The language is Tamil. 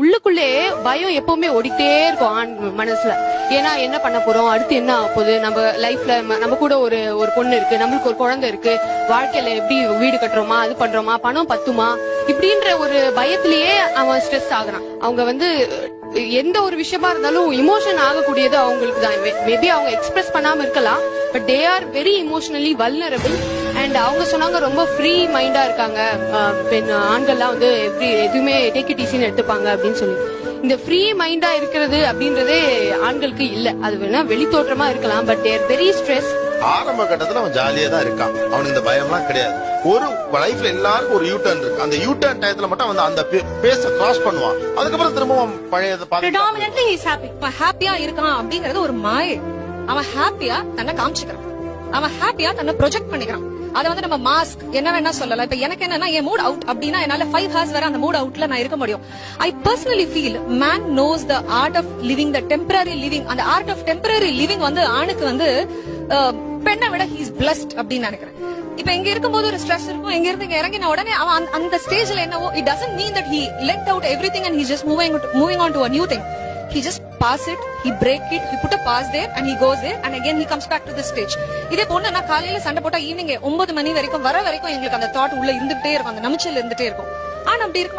உள்ளுக்குள்ளே பயம் எப்பவுமே ஓடிட்டே இருக்கும் ஆண் மனசுல. ஏன்னா என்ன பண்ண போறோம், அடுத்து என்ன ஆக போகுது, நம்ம லைஃப்ல நம்ம கூட ஒரு பொண்ணு இருக்கு, நம்மளுக்கு ஒரு குழந்தை இருக்கு, வாழ்க்கையில எப்படி வீடு கட்டுறோமா, அது பண்றோமா, பணம் பத்துமா, இப்படின்ற ஒரு பயத்திலேயே அவன் ஸ்ட்ரெஸ் ஆகுறான். அவங்க எந்த ஒரு விஷயமா இருந்தாலும் இமோஷன் ஆகக்கூடியது அவங்களுக்கு தான். மேபி அவங்க எக்ஸ்பிரஸ் பண்ணாம இருக்கலாம், but they are very emotionally vulnerable. And அவங்க சொன்னாங்க ரொம்ப ஃப்ரீ மைண்டா இருக்காங்க ஆண்கள்லாம், எதுவுமே டேக் இட் ஈஸின்னு எடுத்துப்பாங்க அப்படின்னு சொல்லி. இந்த ஃப்ரீ மைண்டா இருக்கிறது அப்படின்றதே ஆண்களுக்கு இல்ல. அது வேணா வெளி தோற்றமா இருக்கலாம், பட் தேர் வெரி ஸ்ட்ரெஸ். ஆரம்ப கட்டத்துல அவன் ஜாலியா தான் இருக்கான், அவனுக்கு இந்த பயம்லாம் கிடையாது. ஒரு லைஃப்ல எல்லாருக்கும் ஒரு யூ டர்ன் இருக்கு. அந்த யூ டர்ன் டயத்துல மட்டும் அவன் அந்த பேஸ கிராஸ் பண்ணுவான். அதுக்கப்புறம் திரும்பவும் பழையது predominantly he's happy. ஹாப்பியா இருக்கான் அப்படிங்கறது ஒரு மாயை. அவன் ஹாப்பியா தன்னை காமிச்சுக்கிறான், அவன் ஹாப்பியா தன்னை ப்ரொஜெக்ட் பண்ணிக்கிறான். அத நம்ம மாஸ்க் என்ன வேணா சொல்லலாம். இப்ப எனக்கு என்னன்னா, என் மூட் அவுட் அப்படின்னா என்னால 5 hours வரை அந்த மூட் அவுட்ல நான் இருக்க முடியும். I personally feel man knows the art of living, the temporary living. அந்த ஆர்ட் ஆஃப் டெம்பரரி லிவிங் ஆணுக்கு பெண்ணை விட ஹீஸ் பிளஸ்ட் அப்படின்னு நினைக்கிறேன். இப்ப இங்க இருக்கும்போது ஒரு ஸ்ட்ரெஸ் இருக்கும், இங்க இருந்து இங்க இறங்கின உடனே அவன் அந்த ஸ்டேஜ்ல என்னவோ, it doesn't mean that he let out everything and he's just moving on to a new thing. He just pass it, he break it, he put a pass there and he goes there and again he comes back to the stage. இதே பொண்ணு நான் காலையில சண்டை போட்டா ஈவினிங் 9 மணி வரைக்கும் வர வரைக்கும் எங்களுக்கு அந்த தாட் உள்ள இருந்துட்டே இருக்கும், அந்த நமிச்சல் இருந்துட்டே இருக்கும். ஆனா அப்படி இருக்க